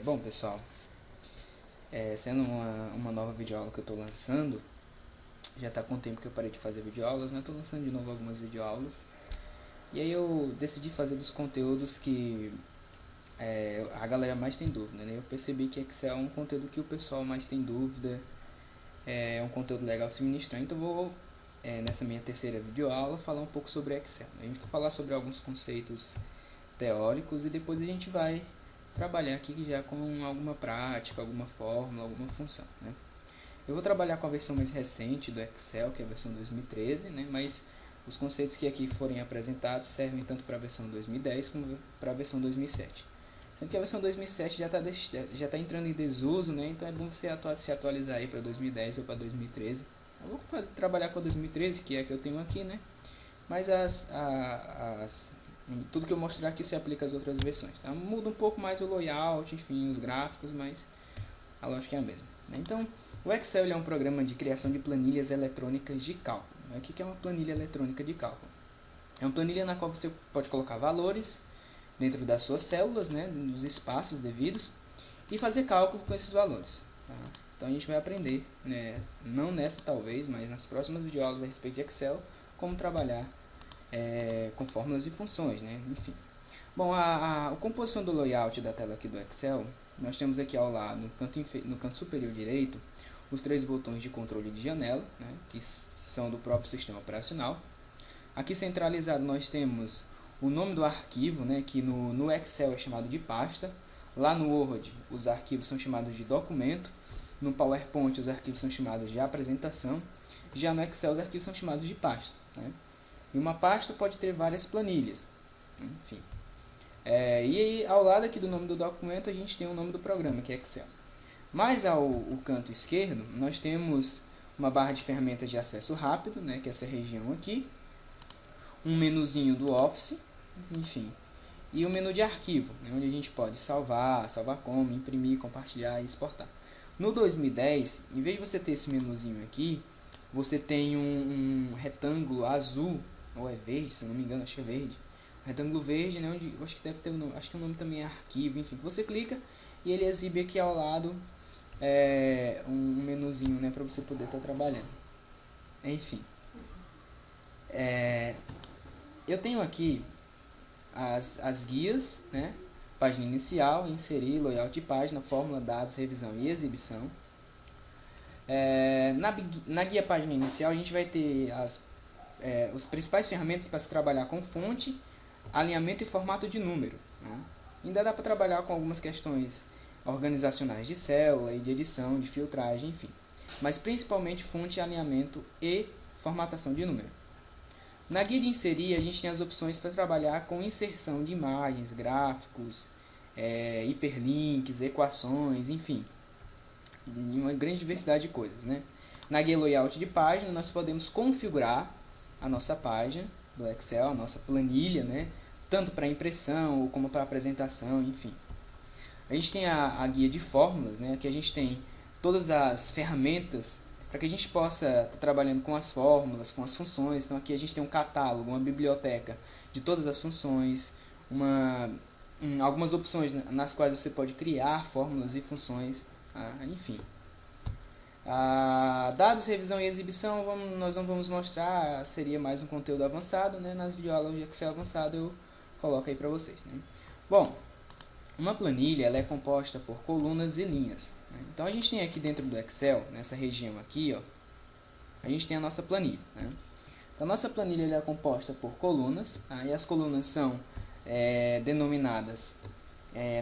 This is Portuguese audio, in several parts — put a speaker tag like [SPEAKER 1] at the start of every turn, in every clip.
[SPEAKER 1] Bom, pessoal, sendo uma nova videoaula que eu estou lançando, já está com tempo que eu parei de fazer videoaulas, né? Estou lançando de novo algumas videoaulas. E aí eu decidi fazer dos conteúdos que a galera mais tem dúvida, né? Eu percebi que Excel é um conteúdo que o pessoal mais tem dúvida, é um conteúdo legal de se ministrar, então eu vou, nessa minha terceira videoaula, falar um pouco sobre Excel. A gente vai falar sobre alguns conceitos teóricos e depois a gente vai trabalhar aqui já com alguma prática, alguma fórmula, alguma função, né? Eu vou trabalhar com a versão mais recente do Excel, que é a versão 2013, né? Mas os conceitos que aqui forem apresentados servem tanto para a versão 2010 como para a versão 2007. Sendo que a versão 2007 já tá entrando em desuso, né? Então é bom você se atualizar aí para 2010 ou para 2013. Eu vou trabalhar com a 2013, que é a que eu tenho aqui, né? Mas tudo que eu mostrar aqui se aplica às outras versões, tá? Muda um pouco mais o layout, enfim, os gráficos, mas a lógica é a mesma, né? Então, o Excel é um programa de criação de planilhas eletrônicas de cálculo. O que é uma planilha eletrônica de cálculo? É uma planilha na qual você pode colocar valores dentro das suas células, né, nos espaços devidos, e fazer cálculo com esses valores, tá? Então a gente vai aprender, né, não nessa talvez, mas nas próximas videoaulas a respeito de Excel, como trabalhar com fórmulas e funções, né? Enfim. Bom, a composição do layout da tela aqui do Excel, nós temos aqui ao lado, no canto superior direito, os três botões de controle de janela, né, que são do próprio sistema operacional. Aqui centralizado nós temos o nome do arquivo, né, que no Excel é chamado de pasta. Lá no Word os arquivos são chamados de documento. No PowerPoint os arquivos são chamados de apresentação. Já no Excel os arquivos são chamados de pasta, né? E uma pasta pode ter várias planilhas, enfim. E aí, ao lado aqui do nome do documento a gente tem o nome do programa, que é Excel. Mais ao canto esquerdo nós temos uma barra de ferramentas de acesso rápido, né, que é essa região aqui, um menuzinho do Office, enfim, e o menu de arquivo, né, onde a gente pode salvar como, imprimir, compartilhar e exportar. No 2010, em vez de você ter esse menuzinho aqui, você tem um retângulo azul, ou é verde, se eu não me engano, acho que é verde, retângulo verde, né, onde acho que deve ter acho que o nome também é arquivo, enfim, você clica e ele exibe aqui ao lado um menuzinho, né, para você poder estar trabalhando. Enfim, eu tenho aqui as guias, né, página inicial, inserir, layout de página, fórmula, dados, revisão e exibição. Na guia página inicial a gente vai ter as principais ferramentas para se trabalhar com fonte, alinhamento e formato de número, né? Ainda dá para trabalhar com algumas questões organizacionais de célula e de edição, de filtragem, enfim. Mas principalmente fonte, alinhamento e formatação de número. Na guia de inserir a gente tem as opções para trabalhar com inserção de imagens, gráficos, hiperlinks, equações, enfim. Uma grande diversidade de coisas, né? Na guia layout de página nós podemos configurar a nossa página do Excel, a nossa planilha, né, tanto para impressão como para apresentação, enfim. A gente tem a guia de fórmulas, né, aqui a gente tem todas as ferramentas para que a gente possa estar trabalhando com as fórmulas, com as funções. Então aqui a gente tem um catálogo, uma biblioteca de todas as funções, algumas opções nas quais você pode criar fórmulas e funções, enfim. Dados, revisão e exibição, nós não vamos mostrar, seria mais um conteúdo avançado, né? Nas videoaulas de Excel avançado eu coloco aí para vocês, né? Bom, uma planilha ela é composta por colunas e linhas, né? Então a gente tem aqui dentro do Excel, nessa região aqui, ó, a gente tem a nossa planilha, né? Então a nossa planilha ela é composta por colunas, tá? E as colunas são denominadas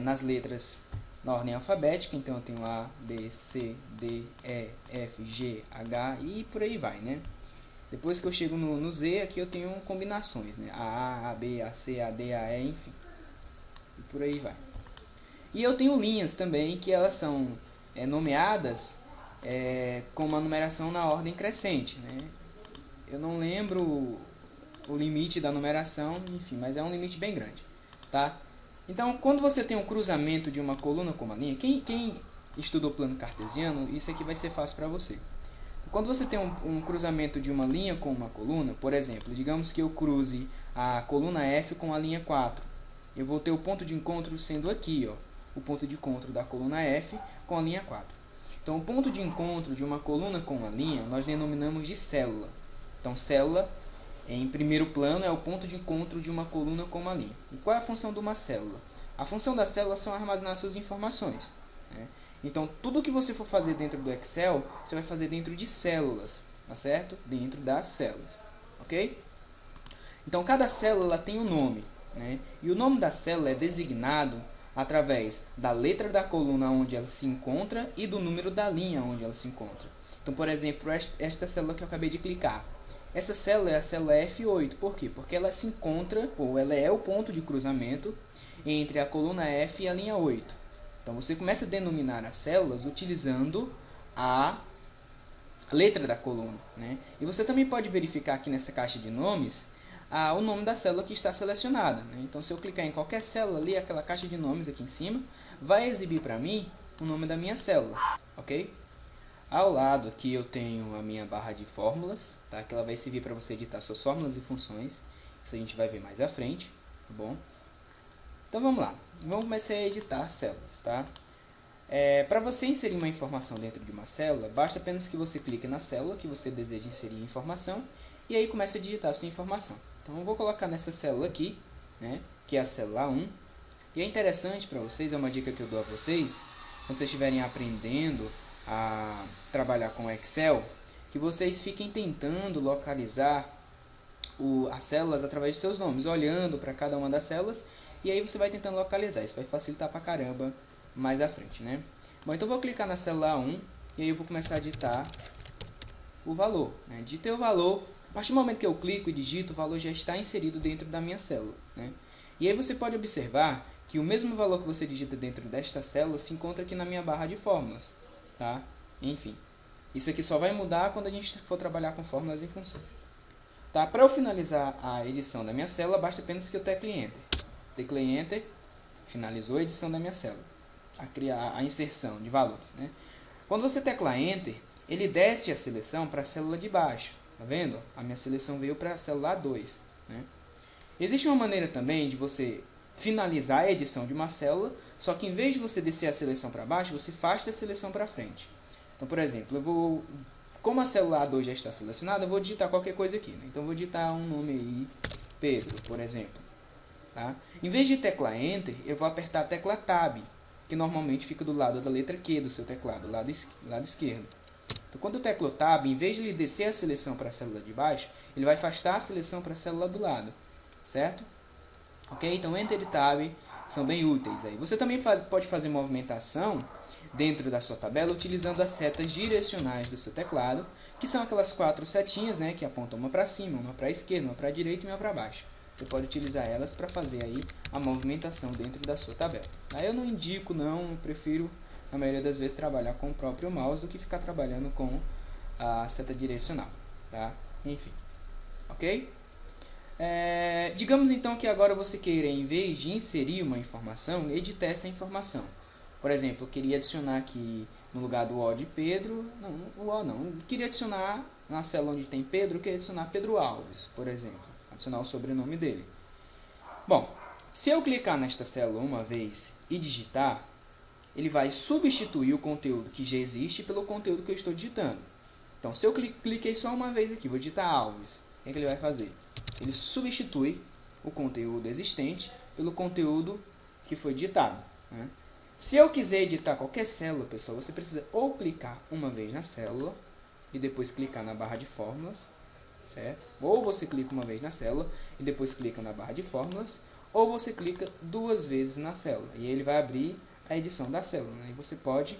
[SPEAKER 1] nas letras na ordem alfabética, então eu tenho A, B, C, D, E, F, G, H e por aí vai, né? Depois que eu chego no Z, aqui eu tenho combinações, né? A, B, A, C, A, D, A, E, enfim. E por aí vai. E eu tenho linhas também, que elas são nomeadas com uma numeração na ordem crescente, né? Eu não lembro o limite da numeração, enfim, mas é um limite bem grande, tá? Então, quando você tem um cruzamento de uma coluna com uma linha, quem estudou plano cartesiano, isso aqui vai ser fácil para você. Quando você tem um cruzamento de uma linha com uma coluna, por exemplo, digamos que eu cruze a coluna F com a linha 4. Eu vou ter o ponto de encontro sendo aqui, ó, o ponto de encontro da coluna F com a linha 4. Então, o ponto de encontro de uma coluna com uma linha, nós denominamos de célula. Então, célula, em primeiro plano, é o ponto de encontro de uma coluna com uma linha. E qual é a função de uma célula? A função da célula são armazenar suas informações, né? Então, tudo que você for fazer dentro do Excel, você vai fazer dentro de células, tá certo? Dentro das células, ok? Então, cada célula tem um nome, né? E o nome da célula é designado através da letra da coluna onde ela se encontra e do número da linha onde ela se encontra. Então, por exemplo, esta célula que eu acabei de clicar. Essa célula é a célula F8. Por quê? Porque ela se encontra, ou ela é o ponto de cruzamento entre a coluna F e a linha 8. Então, você começa a denominar as células utilizando a letra da coluna, né? E você também pode verificar aqui nessa caixa de nomes o nome da célula que está selecionada, né? Então, se eu clicar em qualquer célula ali, aquela caixa de nomes aqui em cima, vai exibir para mim o nome da minha célula, ok? Ao lado aqui eu tenho a minha barra de fórmulas, tá? Que ela vai servir para você editar suas fórmulas e funções. Isso a gente vai ver mais à frente, tá bom? Então vamos lá, vamos começar a editar células, tá? Para você inserir uma informação dentro de uma célula, basta apenas que você clique na célula que você deseja inserir informação e aí comece a digitar a sua informação. Então eu vou colocar nessa célula aqui, né, que é a célula 1. E é interessante para vocês, é uma dica que eu dou a vocês, quando vocês estiverem aprendendo a trabalhar com Excel, que vocês fiquem tentando localizar as células através de seus nomes, olhando para cada uma das células, e aí você vai tentando localizar. Isso vai facilitar pra caramba mais à frente, né? Bom, então eu vou clicar na célula 1 e aí eu vou começar a digitar o valor, né? Digitei o valor, a partir do momento que eu clico e digito, o valor já está inserido dentro da minha célula, né? E aí você pode observar que o mesmo valor que você digita dentro desta célula se encontra aqui na minha barra de fórmulas, tá? Enfim, isso aqui só vai mudar quando a gente for trabalhar com fórmulas e funções. Tá? Para eu finalizar a edição da minha célula, basta apenas que eu tecle Enter. Teclei Enter, finalizou a edição da minha célula, a inserção de valores, né? Quando você teclar Enter, ele desce a seleção para a célula de baixo. Tá vendo? A minha seleção veio para a célula A2, né? Existe uma maneira também de você finalizar a edição de uma célula, só que em vez de você descer a seleção para baixo, você afasta a seleção para frente. Então, por exemplo, como a célula A2 já está selecionada, eu vou digitar qualquer coisa aqui, né? Então, eu vou digitar um nome aí, Pedro, por exemplo. Tá? Em vez de teclar Enter, eu vou apertar a tecla Tab, que normalmente fica do lado da letra Q do seu teclado, lado esquerdo. Então, quando eu teclo Tab, em vez de ele descer a seleção para a célula de baixo, ele vai afastar a seleção para a célula do lado, certo? Ok? Então, Enter e Tab são bem úteis aí. Você também pode fazer movimentação dentro da sua tabela utilizando as setas direcionais do seu teclado, que são aquelas 4 setinhas, né, que apontam uma para cima, uma para a esquerda, uma para a direita e uma para baixo. Você pode utilizar elas para fazer aí a movimentação dentro da sua tabela. Aí eu não indico, não, eu prefiro na maioria das vezes trabalhar com o próprio mouse do que ficar trabalhando com a seta direcional, tá? Enfim, ok? Digamos então que agora você queira, em vez de inserir uma informação, editar essa informação. Por exemplo, eu queria adicionar aqui no lugar do O de Pedro, eu queria adicionar na célula onde tem Pedro, eu queria adicionar Pedro Alves, por exemplo, adicionar o sobrenome dele. Bom, se eu clicar nesta célula uma vez e digitar, ele vai substituir o conteúdo que já existe pelo conteúdo que eu estou digitando. Então, se eu cliquei só uma vez aqui, vou digitar Alves, o que ele vai fazer? Ele substitui o conteúdo existente pelo conteúdo que foi digitado, né? Se eu quiser editar qualquer célula, pessoal, você precisa ou clicar uma vez na célula e depois clicar na barra de fórmulas, certo? Ou você clica uma vez na célula e depois clica na barra de fórmulas, ou você clica 2 vezes na célula e ele vai abrir a edição da célula, né? E você pode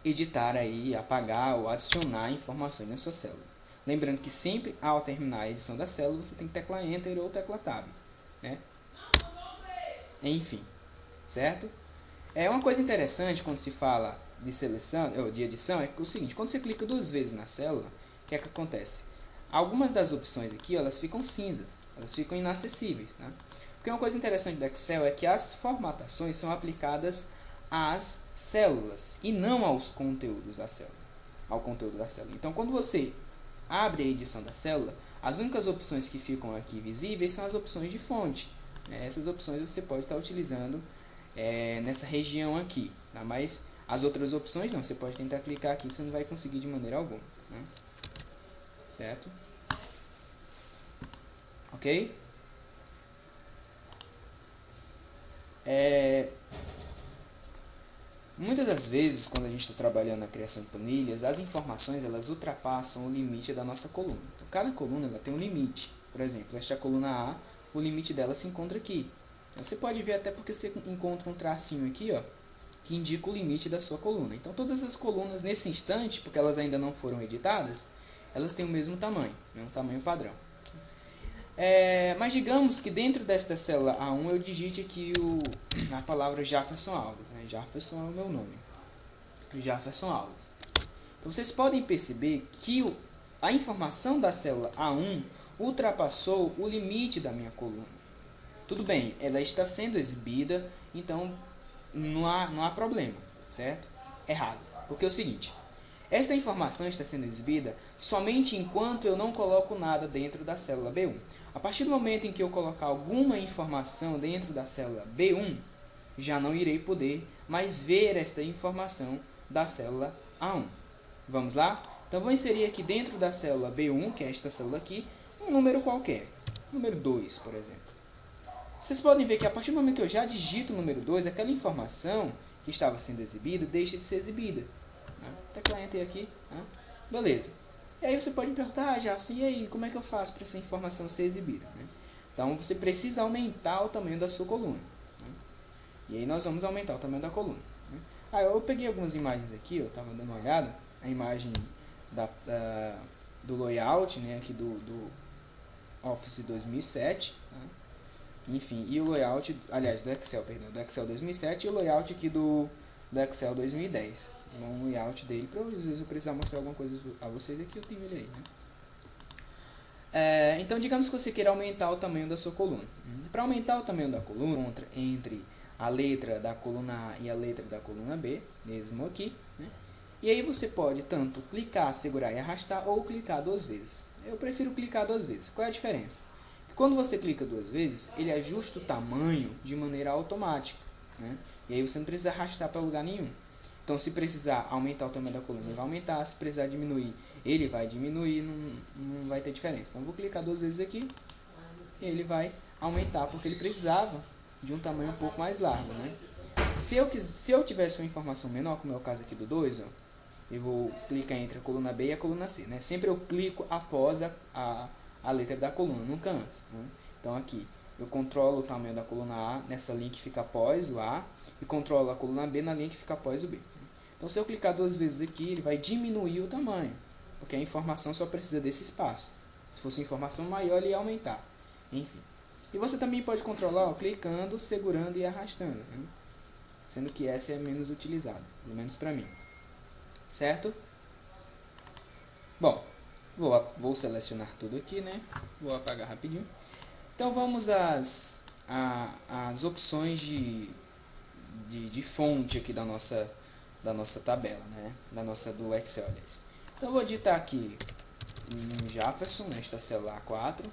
[SPEAKER 1] editar aí, apagar ou adicionar informações na sua célula. Lembrando que sempre ao terminar a edição da célula, você tem que teclar Enter ou tecla Tab, né? Enfim, certo? Uma coisa interessante quando se fala de seleção, ou de edição, é o seguinte: quando você clica 2 vezes na célula, o que é que acontece? Algumas das opções aqui, elas ficam cinzas, elas ficam inacessíveis, né? Porque uma coisa interessante do Excel é que as formatações são aplicadas às células e não aos conteúdos da célula, ao conteúdo da célula. Então, quando você abre a edição da célula, as únicas opções que ficam aqui visíveis são as opções de fonte. Essas opções você pode estar utilizando nessa região aqui, tá? Mas as outras opções não, você pode tentar clicar aqui, você não vai conseguir de maneira alguma, né? Certo? Ok? Muitas das vezes, quando a gente está trabalhando na criação de planilhas, as informações elas ultrapassam o limite da nossa coluna. Então, cada coluna ela tem um limite. Por exemplo, esta coluna A, o limite dela se encontra aqui. Você pode ver até porque você encontra um tracinho aqui, ó, que indica o limite da sua coluna. Então, todas as colunas, nesse instante, porque elas ainda não foram editadas, elas têm o mesmo tamanho, um tamanho padrão. Mas digamos que dentro desta célula A1 eu digite aqui a palavra Jefferson Alves. Né? Jefferson é o meu nome. Jefferson Alves. Então vocês podem perceber que a informação da célula A1 ultrapassou o limite da minha coluna. Tudo bem, ela está sendo exibida, então não há problema, certo? Errado. Porque é o seguinte, esta informação está sendo exibida somente enquanto eu não coloco nada dentro da célula B1. A partir do momento em que eu colocar alguma informação dentro da célula B1, já não irei poder mais ver esta informação da célula A1. Vamos lá? Então, vou inserir aqui dentro da célula B1, que é esta célula aqui, um número qualquer. Número 2, por exemplo. Vocês podem ver que a partir do momento que eu já digito o número 2, aquela informação que estava sendo exibida deixa de ser exibida. Tecla Enter aqui. Beleza. E aí você pode me perguntar, já assim, e aí, como é que eu faço para essa informação ser exibida? Então, você precisa aumentar o tamanho da sua coluna. E aí nós vamos aumentar o tamanho da coluna. Eu peguei algumas imagens aqui, eu estava dando uma olhada. A imagem do layout, né, aqui do Office 2007. Enfim, e o layout, aliás, do Excel, perdão, do Excel 2007 e o layout aqui do Excel 2010. Um layout dele, para às vezes eu precisar mostrar alguma coisa a vocês aqui, eu tenho ele aí, né? Então, digamos que você queira aumentar o tamanho da sua coluna. Para aumentar o tamanho da coluna, entre a letra da coluna A e a letra da coluna B, mesmo aqui, né? E aí você pode tanto clicar, segurar e arrastar, ou clicar 2 vezes. Eu prefiro clicar 2 vezes. Qual é a diferença? Quando você clica 2 vezes, ele ajusta o tamanho de maneira automática, né? E aí você não precisa arrastar para lugar nenhum. Então, se precisar aumentar o tamanho da coluna, ele vai aumentar. Se precisar diminuir, ele vai diminuir. Não vai ter diferença. Então, eu vou clicar 2 vezes aqui. E ele vai aumentar, porque ele precisava de um tamanho um pouco mais largo, né? Se eu tivesse uma informação menor, como é o caso aqui do 2, ó, eu vou clicar entre a coluna B e a coluna C, né? Sempre eu clico após a letra da coluna, nunca antes, né? Então, aqui, eu controlo o tamanho da coluna A nessa linha que fica após o A e controlo a coluna B na linha que fica após o B. Então, se eu clicar 2 vezes aqui, ele vai diminuir o tamanho, porque a informação só precisa desse espaço. Se fosse informação maior, ele ia aumentar. Enfim. E você também pode controlar, ó, clicando, segurando e arrastando, né? Sendo que essa é menos utilizada, pelo menos para mim. Certo? Bom, vou selecionar tudo aqui, né? Vou apagar rapidinho. Então, vamos às opções de fonte aqui da nossa tabela, né? Do Excel, aliás. Então, eu vou digitar aqui Jefferson, nesta célula A4.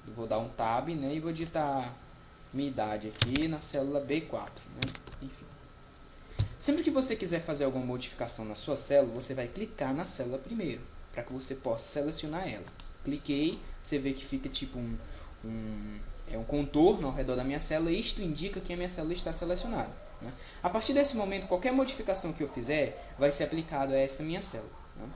[SPEAKER 1] Eu vou dar um tab, né? E vou digitar minha idade aqui na célula B4, né? Enfim. Sempre que você quiser fazer alguma modificação na sua célula, você vai clicar na célula primeiro, para que você possa selecionar ela. Cliquei, você vê que fica tipo um contorno ao redor da minha célula, e isto indica que a minha célula está selecionada, né? A partir desse momento, qualquer modificação que eu fizer vai ser aplicada a essa minha célula, né?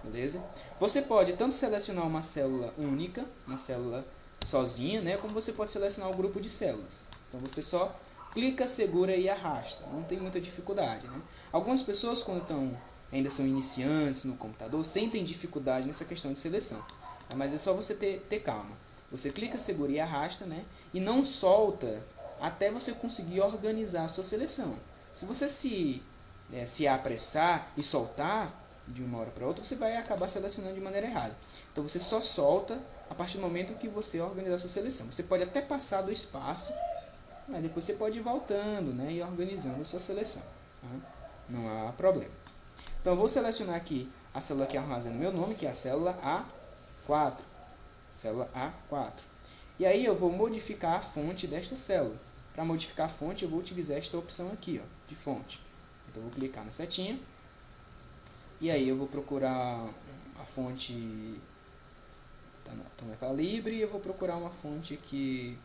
[SPEAKER 1] Beleza? Você pode tanto selecionar uma célula única, uma célula sozinha, né? Como você pode selecionar um grupo de células. Então você só clica, segura e arrasta. Não tem muita dificuldade, né? Algumas pessoas, quando ainda são iniciantes no computador, sentem dificuldade nessa questão de seleção. Mas é só você ter calma. Você clica, segura e arrasta, né? E não solta até você conseguir organizar a sua seleção. Se você se apressar e soltar de uma hora para outra, você vai acabar selecionando de maneira errada. Então você só solta a partir do momento que você organizar a sua seleção. Você pode até passar do espaço, mas depois você pode ir voltando, né, e organizando a sua seleção, tá? Não há problema. Então eu vou selecionar aqui a célula que armazena o meu nome, que é a célula A4. Célula A4. E aí eu vou modificar a fonte desta célula. para modificar a fonte, eu vou utilizar esta opção aqui, ó, de fonte. Então, eu vou clicar na setinha. E aí, eu vou procurar a fonte Toma Calibre. E eu vou procurar uma fonte aqui,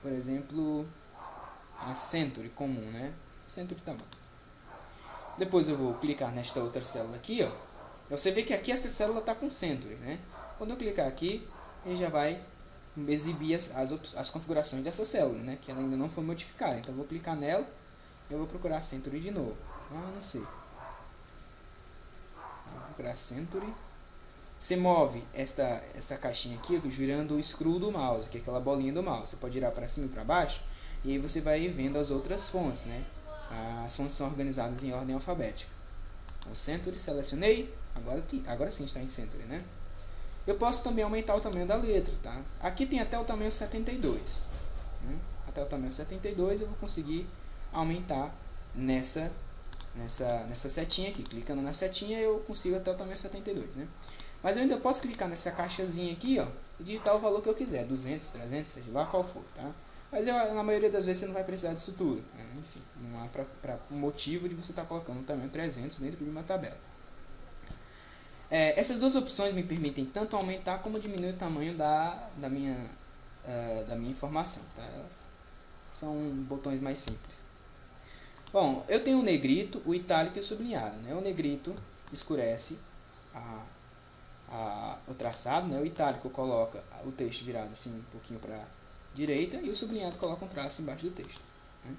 [SPEAKER 1] por exemplo, a Century comum, né? Century tá bom. Depois eu vou clicar nesta outra célula aqui, ó. Você vê que aqui essa célula está com Century, né? Quando eu clicar aqui, ele já vai exibir as configurações dessa célula, né? Que ela ainda não foi modificada. Então eu vou clicar nela e eu vou procurar Century de novo. Não sei. Vou procurar Century. Você move esta caixinha aqui girando o scroll do mouse, que é aquela bolinha do mouse. Você pode girar para cima e para baixo e aí você vai vendo as outras fontes, né? As fontes são organizadas em ordem alfabética. O Century, selecionei. Agora sim está em Century, né? Eu posso também aumentar o tamanho da letra, tá? Aqui tem até o tamanho 72. Né? Até o tamanho 72 eu vou conseguir aumentar nessa setinha aqui. Clicando na setinha eu consigo até o tamanho 72, né? Mas eu ainda posso clicar nessa caixazinha aqui, ó, e digitar o valor que eu quiser, 200, 300, seja lá qual for, tá? Mas na maioria das vezes você não vai precisar disso tudo, né? Enfim, não há motivo de você estar colocando o tamanho 300 dentro de uma tabela. Essas duas opções me permitem tanto aumentar como diminuir o tamanho da minha informação, tá? Elas são botões mais simples. Bom, eu tenho o negrito, o itálico e o sublinhado, né? O negrito escurece o traçado, né? O itálico coloca o texto virado assim um pouquinho para a direita e o sublinhado coloca um traço embaixo do texto, né?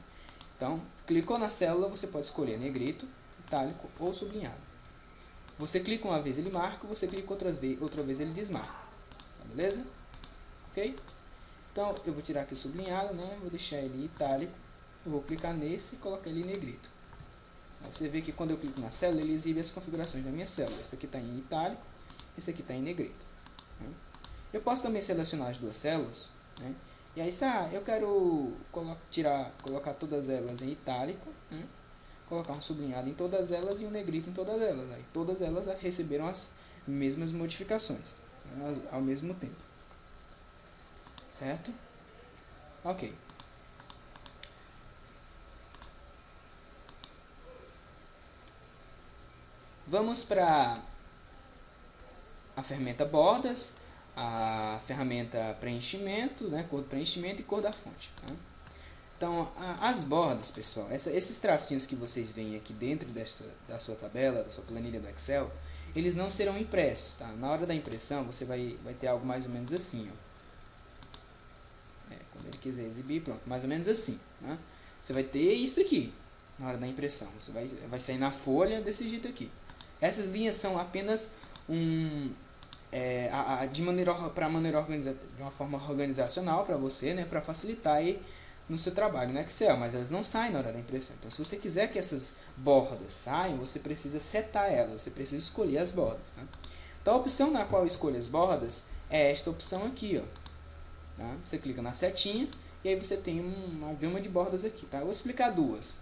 [SPEAKER 1] Então, clicou na célula, você pode escolher negrito, itálico ou sublinhado. Você clica uma vez, ele marca, você clica outra vez ele desmarca, tá, beleza? Ok? Então, eu vou tirar aqui o sublinhado, né? Vou deixar ele itálico, eu vou clicar nesse e colocar ele em negrito. Você vê que quando eu clico na célula, ele exibe as configurações da minha célula. Esse aqui está em itálico, esse aqui está em negrito, né? Eu posso também selecionar as duas células, né? E aí, eu quero colocar todas elas em itálico, né? Colocar um sublinhado em todas elas e um negrito em todas elas. Aí todas elas receberam as mesmas modificações, né, ao mesmo tempo. Certo? Ok. Vamos para a ferramenta bordas, a ferramenta preenchimento, né, cor do preenchimento e cor da fonte. Tá? Então, as bordas, pessoal, esses tracinhos que vocês veem aqui dentro da sua tabela, da sua planilha do Excel, eles não serão impressos. Tá? Na hora da impressão, você vai ter algo mais ou menos assim. Ó. Quando ele quiser exibir, pronto, mais ou menos assim. Né? Você vai ter isso aqui na hora da impressão. Você vai sair na folha desse jeito aqui. Essas linhas são apenas de uma forma organizacional para você, né, para facilitar aí no seu trabalho no Excel, mas elas não saem na hora da impressão. Então, se você quiser que essas bordas saiam, você precisa setar elas, você precisa escolher as bordas. Tá? Então, a opção na qual eu escolho as bordas é esta opção aqui. Ó. Tá? Você clica na setinha e aí você tem uma gama de bordas aqui. Tá? Eu vou explicar duas.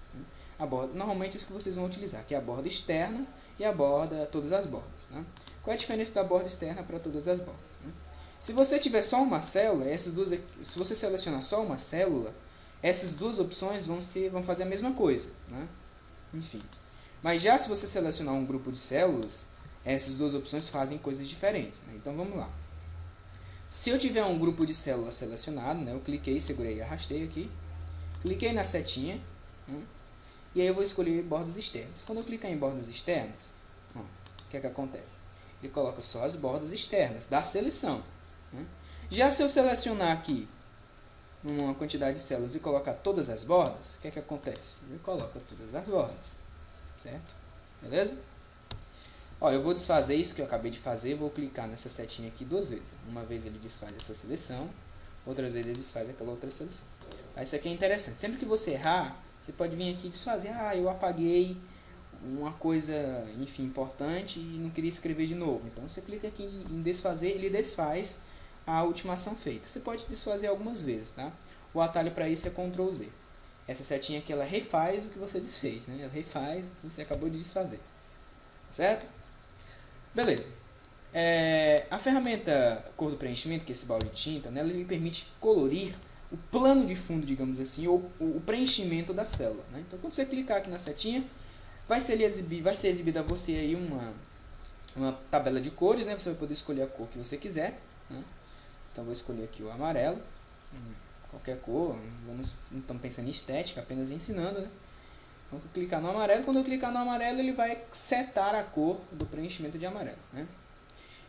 [SPEAKER 1] A borda, normalmente as que vocês vão utilizar, que é a borda externa e a borda, todas as bordas. Tá? Qual é a diferença da borda externa para todas as bordas? Né? Se você tiver só uma célula, se você selecionar só uma célula, essas duas opções vão fazer a mesma coisa. Né? Enfim. Mas já se você selecionar um grupo de células, essas duas opções fazem coisas diferentes. Né? Então vamos lá. Se eu tiver um grupo de células selecionado, né, eu cliquei, segurei e arrastei aqui, cliquei na setinha, né, e aí eu vou escolher bordas externas. Quando eu clicar em bordas externas, ó, o que é que acontece? Ele coloca só as bordas externas da seleção. Né? Já se eu selecionar aqui uma quantidade de células e colocar todas as bordas, o que é que acontece? Ele coloca todas as bordas, certo? Beleza? Ó, eu vou desfazer isso que eu acabei de fazer, vou clicar nessa setinha aqui duas vezes. Uma vez ele desfaz essa seleção, outras vezes ele desfaz aquela outra seleção. Isso aqui é interessante. Sempre que você errar, você pode vir aqui e desfazer. Eu apaguei uma coisa, enfim, importante e não queria escrever de novo. Então você clica aqui em desfazer, ele desfaz a última ação feita. Você pode desfazer algumas vezes, tá? O atalho para isso é Ctrl Z. Essa setinha aqui, ela refaz o que você desfez, né? Ela refaz o que você acabou de desfazer. Certo? Beleza. A ferramenta cor do preenchimento, que é esse balde de tinta, né, ela me permite colorir o plano de fundo, digamos assim, ou o preenchimento da célula, né? Então, quando você clicar aqui na setinha, vai ser exibida a você aí uma tabela de cores, né? Você vai poder escolher a cor que você quiser, né? Então, vou escolher aqui o amarelo, qualquer cor, não estamos pensando em estética, apenas ensinando, né? Então, vou clicar no amarelo. Quando eu clicar no amarelo, ele vai setar a cor do preenchimento de amarelo, né?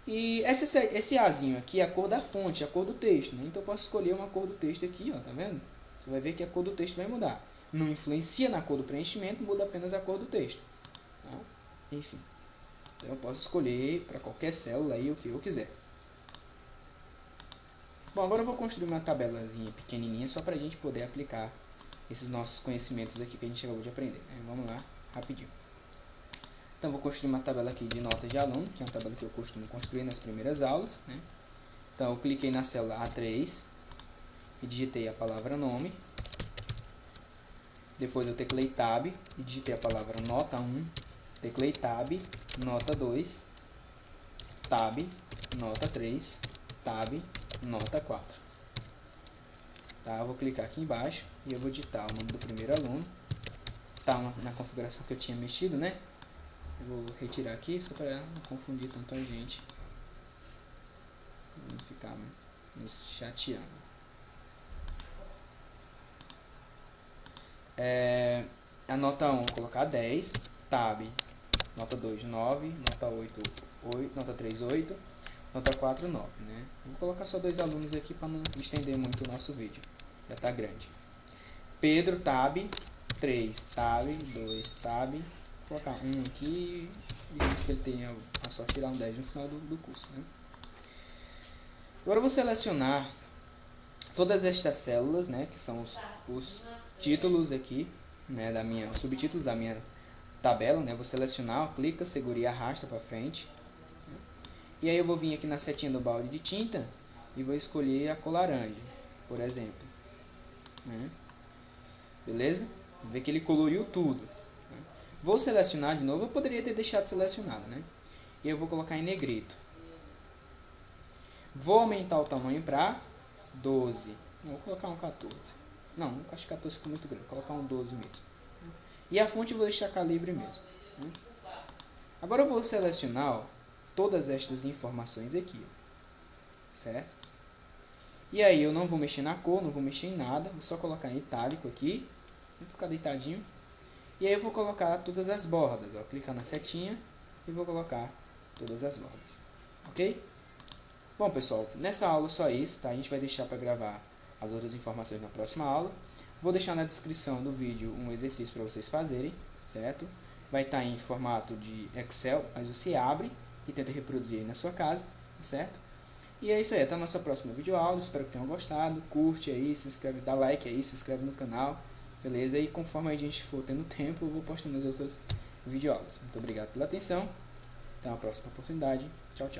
[SPEAKER 1] E esse Azinho aqui é a cor da fonte, a cor do texto, né? Então eu posso escolher uma cor do texto aqui, ó, tá vendo? Você vai ver que a cor do texto vai mudar. Não influencia na cor do preenchimento, muda apenas a cor do texto. Tá? Enfim. Então eu posso escolher para qualquer célula aí o que eu quiser. Bom, agora eu vou construir uma tabelazinha pequenininha só para a gente poder aplicar esses nossos conhecimentos aqui que a gente acabou de aprender, né? Vamos lá, rapidinho. Então, vou construir uma tabela aqui de notas de aluno, que é uma tabela que eu costumo construir nas primeiras aulas, né? Então, eu cliquei na célula A3 e digitei a palavra nome. Depois eu teclei Tab e digitei a palavra nota 1. Teclei Tab, nota 2, Tab, nota 3, Tab, nota 4. Tá? Eu vou clicar aqui embaixo e eu vou digitar o nome do primeiro aluno. Tá na configuração que eu tinha mexido, né? Eu vou retirar aqui só para não confundir tanto a gente. Não ficar nos chateando. A nota 1 vou colocar 10. Tab, nota 2, 9. Nota 8, 8. Nota 3, 8. Nota 4, 9. Né? Vou colocar só 2 alunos aqui para não estender muito o nosso vídeo. Já está grande. Pedro, Tab, 3. Tab, 2. Tab. Vou colocar 1 aqui. Digamos que ele tenha a sorte de tirar um 10 no final do curso. Né? Agora eu vou selecionar todas estas células, né, que são os títulos aqui, né, os subtítulos da minha tabela, né? Vou selecionar, clica, segura e arrasta para frente. Né? E aí eu vou vir aqui na setinha do balde de tinta e vou escolher a cor laranja, por exemplo. Né? Beleza? Vê que ele coloriu tudo. Né? Vou selecionar de novo, eu poderia ter deixado selecionado, né? E eu vou colocar em negrito. Vou aumentar o tamanho para 12. Vou colocar um 14. Não, acho que 14 ficou muito grande. Vou colocar um 12 mesmo. E a fonte eu vou deixar calibre mesmo. Agora eu vou selecionar todas estas informações aqui. Certo? E aí eu não vou mexer na cor, não vou mexer em nada. Vou só colocar em itálico aqui. Vou ficar deitadinho. E aí eu vou colocar todas as bordas. Ó. Clicar na setinha e vou colocar todas as bordas. Ok? Bom, pessoal, nessa aula só isso, tá? A gente vai deixar para gravar as outras informações na próxima aula. Vou deixar na descrição do vídeo um exercício para vocês fazerem, certo? Vai estar em formato de Excel, mas você abre e tenta reproduzir aí na sua casa, certo? E é isso aí, até a nossa próxima videoaula, espero que tenham gostado. Curte aí, se inscreve, dá like aí, se inscreve no canal, beleza? E conforme a gente for tendo tempo, eu vou postando as outras videoaulas. Muito obrigado pela atenção, até a próxima oportunidade. Tchau, tchau.